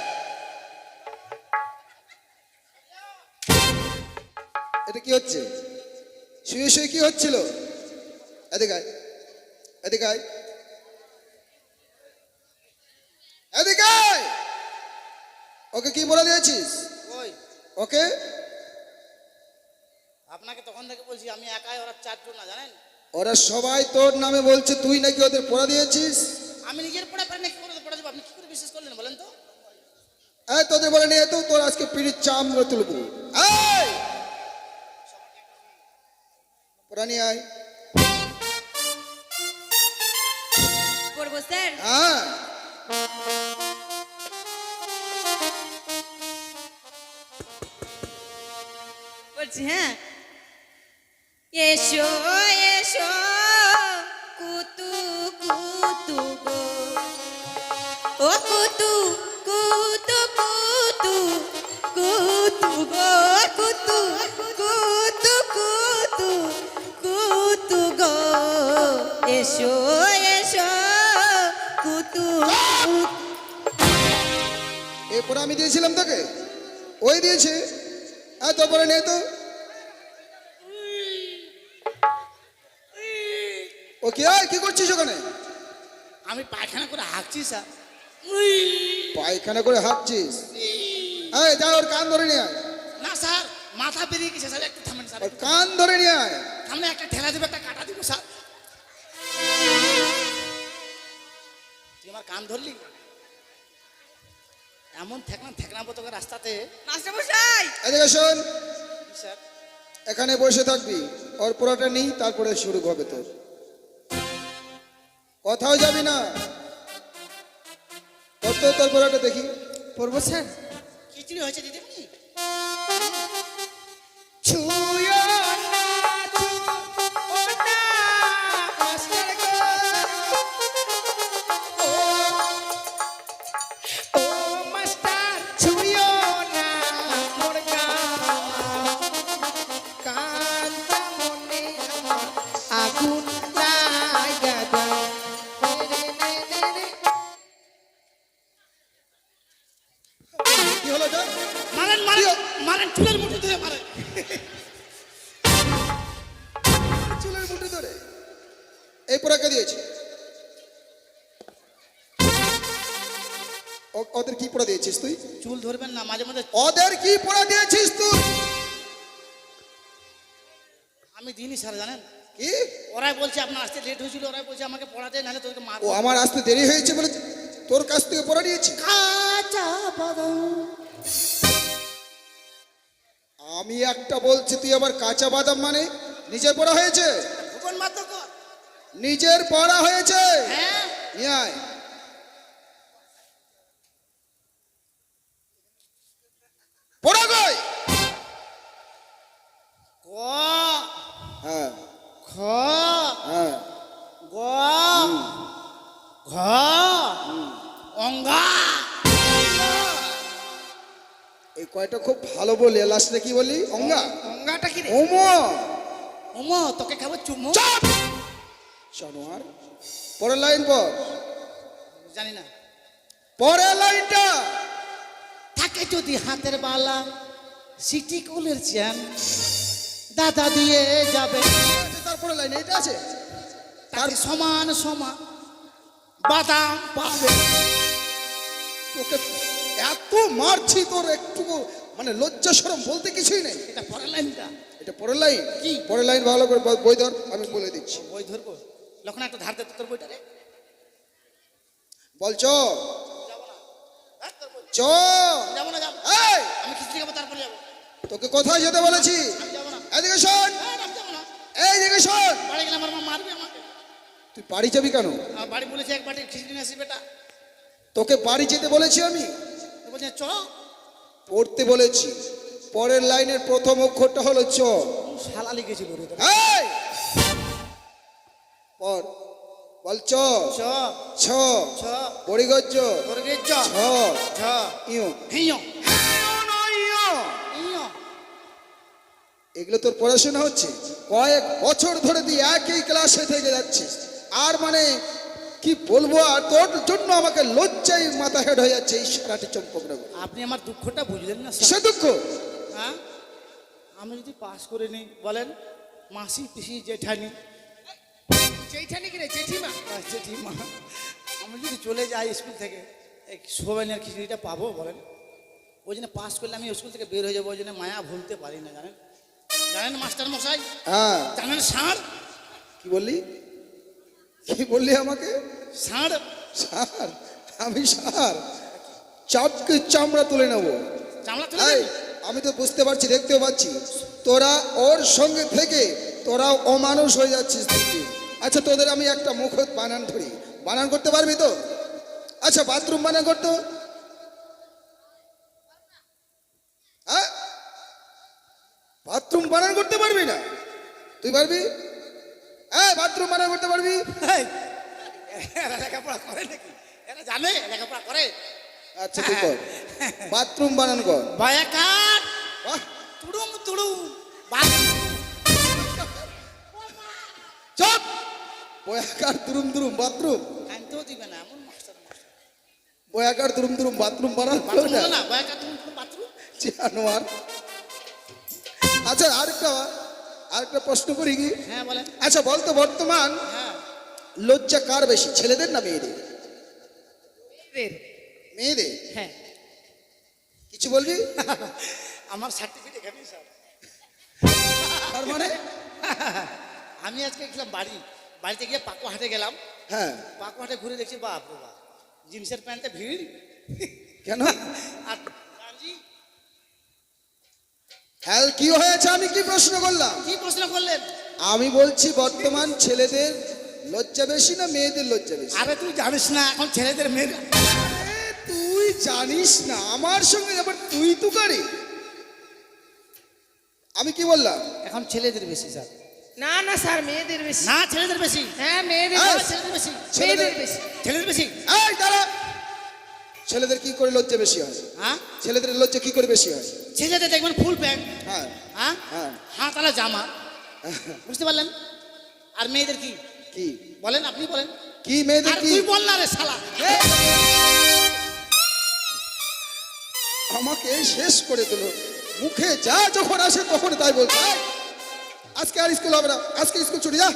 এটা কি হচ্ছে? শুয়ে শুয়ে কি হচ্ছিল? এদিকে আয়, এদিকে আয়, এদিকে আয়। ওকে কি বলে দিয়েছিস? ওই ওকে আপনাকে তখন থেকে বলছি আমি একাই, ওরা চারজন না জানেন। ওরা সবাই তোর নামে বলছে, তুই নাকি ওদের পড়া দিয়েছিস। আমি নিজের পড়া পারি না, কি করে পড়া দেবো? আপনি কি করে বিশ্বাস করলেন বলেন তো? এই, তোদের বলে নিয়ে তো, তোর আজকে পিড়ির চাম তুলবো। এই, পড়া নিয়ে আয়। পড়বো স্যার? হ্যাঁ, বলছি, হ্যাঁ। এসো এসো কুতু কুতু গো, ও কুতু কুতু কুতু কুতু গো, কুতু কুতু কুতু কুতু গো, এসো এসো কুতু। এই পড়া আমি দিয়েছিলাম তোকে? ওই দিয়েছে? হ্যাঁ, তোর পড়া নিয়ে তো। ও কি? কি করছিস ওখানে? আমি পায়খানা করে হাঁকছি স্যার। পায়খানা করে হাঁটছিস? এই যা ওর কান ধরে নিয়ে আয়, না স্যার, মাথা বেরিয়ে গেছে স্যার, একটু থামেন স্যার, ওর কান ধরে নিয়ে আয়। সামনে একটা ঠেলা দেবে, একটা কাটা দিব স্যার। তুই আমার কান ধরলি, এমন ঠেকনাবো তোকে রাস্তাতে। মাস্টার মশাই, এদিকে শোন, স্যার এখানে বসে থাকবি, ওর পড়াটা নিই, তারপরে শুরু হবে তোর। কোথাও যাবি না, তোর পড়াটা দেখি। পড়বো স্যার? খিচুড়ি হয়েছে দিদিমণি। ছুঁয়ো না, ছুঁয়ো না, মাস্টার গো। ও মাস্টার, ছুঁয়ো না মোর কান্তা মনে আমার আগুন লাগা দাও। কি হলো যা? মারেন মারেন মারেন, চুলের মুঠি ধরে মারেন। চুলের মুঠি ধরে এই পড়াকে দিয়েছে। ওদের কি পড়া দিয়েছিস তুই? চুল ধরবেন না, মাঝে মাঝে ওদের কি পড়া দিয়েছিস তুই? আমি দিনই স্যার, জানেন কি? ওরাই বলছে আপনার আসতে লেট হয়েছিল, ওরাই বলছে আমাকে পড়াতে, নাহলে তোকে ও মারবো। আমার আসতে দেরি হয়েছে বলে তোর কাছ থেকে পড়া নিয়েছি? কাঁচা বাদাম। আমি একটা বলছি, তুই আবার কাঁচা বাদাম মানে? নিজের পড়া হয়েছে? ভুবন মাধ্যকর। নিজের পড়া হয়েছে? হ্যাঁ নিয়ে আয়। পড়া কই? ক হ্যাঁ খ হ্যাঁ গ ঘ অঙ্গা। এই কয়টা খুব ভালো বলি, লাস্টে কি বলি? অঙ্গা। অঙ্গাটা কি রে? ওমো ওমো তোকে খাবো চুমু। চাপ জানোয়ার। পরের লাইন পর, জানি না। পরের লাইনটা। থাকে যদি হাতের বালা, সিটি কোলের চেন, দাদা দিয়ে যাবে, তারপরে লাইন এটা আছে। তার সমান সমান বাদাম পাবে। তোকে এত মারছি, তোর একটু মানে লজ্জা শরম বলতে কিছুই নেই। এটা পরের লাইনটা। এটা পরের লাইন। কি? পরের লাইন ভালো করে বই ধর, আমি বলে দিচ্ছি। বই ধরবো? লক্ষণ একটা ধার দে তো তোর বইটা রে। বল চ যাবো না। হ্যাঁ, তোর বই। চ। যাবো না, যাবো। এই, আমি খিচুড়ি খাবো, তারপরে যাবো। তোকে কোথায় যেতে বলেছি? আমি যাবো না। এদিকে শোন, হ্যাঁ, আমি যাবো না। এইদিকে শোন। বাড়ি গেলে আমার মা মারবে আমাকে। তুই বাড়ি যাবি কেন? আমার বাড়ি বলেছে এক বাটি খিচুড়ি নিয়ে আসি বেটা। তোকে বাড়ি যেতে বলেছি আমি? তো বলছে চ। পড়তে বলেছি। পরের লাইনের প্রথম অক্ষরটা হলো চ। শালা লিখেছিল রে তোর। এই, পর, বল চ চ ছ ছ বড়িগজ্জ তোর গে চ ছ ছ ইউ। হিয় হিয়। এগুলো তোর পড়াশোনা হচ্ছে? কয়েক বছর ধরে তুই একই ক্লাসে থেকে যাচ্ছিস, আর মানে কি বলবো, আর তোর জন্য আমাকে লজ্জায় মাথা হেড হয়ে যাচ্ছে। এই সারাটি চম্পক নগর। আপনি আমার দুঃখটা বুঝলেন না স্যার? সে দুঃখ? হ্যাঁ, আমি যদি পাস করে নিই, বলেন মাসি পিসি জেঠানি জেঠানি কি রে? জেঠিমা? জেঠিমা, আমি যদি চলে যাই স্কুল থেকে, এই সোবাইনের খিচুড়িটা পাবো বলেন? ওই জন্য পাস করলে আমি স্কুল থেকে বের হয়ে যাবো, ওই জন্য মায়া ভুলতে পারি না, জানেন? জানেন মাস্টার মশাই? হ্যাঁ, জানেন ষাঁড়? কি বললি? কি বললি আমাকে? ষাঁড়? সার? আমি সার? চাপকে চামড়া তুলে নেবো। চামড়া তুলে এই, দেন? আমি তো বুঝতে পারছি, দেখতেও পাচ্ছি, তোরা ওর সঙ্গে থেকে তোরা অমানুষ হয়ে যাচ্ছিস দিন দিন। আচ্ছা, তোদের আমি একটা মুখ বানান ধরি, বানান করতে পারবি তো? আচ্ছা, বাথরুম বানান করতো? হ্যাঁ, বাথরুম বানান করতে পারবি না? তুই পারবি? হ্যাঁ, বাথরুম বানান করতে পারবি? এই, এরা লেখাপড়া করে নাকি? এরা জানে লেখাপড়া করে? আচ্ছা, তুই কর, বাথরুম বানান কর। বায়াকার বাহ, তুড়ুম তুড়ুম চপ, বয়াকার দুরুম দুরুম বাথরুম, কানতেও দিবে না এমন মাস্টার মশাই। বয়াকার দুরুম দুরুম বাথরুম বানান বাথরুম হলো না, বায়াকার তুড়ুম তুড়ুম বাথরুম। জানোয়ার। আচ্ছা, আরেকটা প্রশ্ন করি কি? হ্যাঁ বলেন। আচ্ছা, বলতো বর্তমান হ্যাঁ, লজ্জা কার বেশি, ছেলেদের না মেয়েদের? রে মেয়েদের হ্যাঁ কিছু বলবি? আমার সার্টিফিকেট এখানেই স্যার। তার মানে আমি আজকে গেছিলাম বাড়িতে গিয়ে পাকো হাটে গেলাম। হ্যাঁ, পাকো হাটে ঘুরে দেখছি বাপ রে বাপ, জিন্সের প্যান্টে ভিড় কেন? আর গাঞ্জি। হ্যাঁ, কি হয়েছে? আমি কি প্রশ্ন করলাম? কি প্রশ্ন করলেন? আমি বলছি বর্তমান ছেলেদের লজ্জা বেশি না মেয়েদের লজ্জা বেশি? আরে তুই জানিস না এখন ছেলেদের মেয়ের। আরে তুই জানিস না, আমার সঙ্গে আবার তুই তুকারি। আমি কি বললাম? এখন ছেলেদের বেশি স্যার। না না স্যার, মেয়েদের বেশি। না ছেলেদের বেশি। হ্যাঁ মেয়েদের এই, বেশি। ছেলেদের বেশি। মেয়েদের বেশি। ছেলেদের বেশি। এই দাঁড়া, ছেলেদের কি করে লজ্জা বেশি হয়? হ্যাঁ ছেলেদের লজ্জা কি করে বেশি হয়? ছেলেদের দেখবেন ফুল প্যান্ট, হ্যাঁ হ্যাঁ হ্যাঁ হাতালা জামা, বুঝতে পারলেন? আর মেয়েদের কি কি বলেন, আপনি বলেন। কি মেয়েদের আর কি? তুই বল না রে শালা। আমাকে শেষ করে দিল। মুখে যা যখন আসে তখন তাই বলছে। এই, আজকে আর স্কুল হবে না, আজকে স্কুল ছুটি, যা।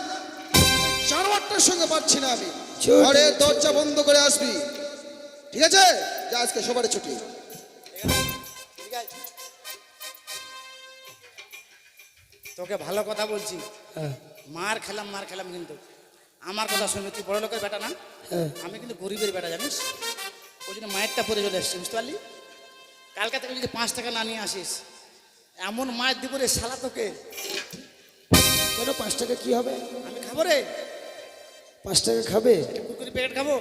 4-8টার সঙ্গে পারছি না আমি। ছুটি, ঘরে দরজা বন্ধ করে আসবি, ঠিক আছে? যা, আজকে সবার ছুটি। তোকে ভালো কথা বলছি, মার খেলাম কিন্তু আমার কথা শুনবি। তুই বড় লোকের বেটা না, আমি কিন্তু গরিবের বেটা, জানিস? ওই জন্য মায়েরটা পরে চলে এসছি, বুঝতে পারলি? কালকা থেকে যদি 5 টাকা না নিয়ে আসিস, এমন মায়ের দিব রে শালা তোকে। কেন 5 টাকা কি হবে? আমি খাবো রে, 5 টাকা খাবে? কুকুরি প্যাকেট খাবো।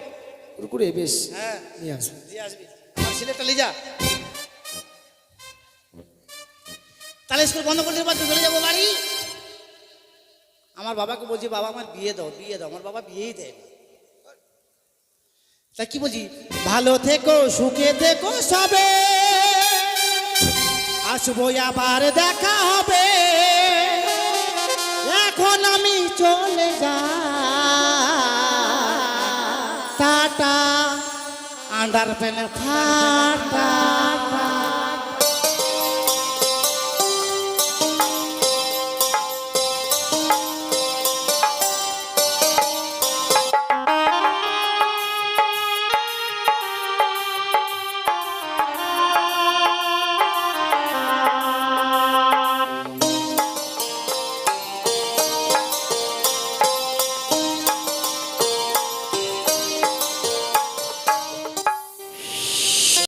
কুরকুরে বেশ, হ্যাঁ নিয়ে আসবে। দিয়ে আসবি, আমার ছেলেটা লিজা। তাহলে স্কুল বন্ধ করে দেবো, চলে যাবো বাড়ি। আমার বাবাকে বলছি, বাবা আমার বিয়ে দাও, আমার বাবা বিয়েই দেয় না। তা কি বলছি, ভালো থেকো সুখে থেকো সবে, আসবো আবার দেখা হবে, এখন আমি চলে যা, টাটা, আন্ডার প্যানে ফাটা।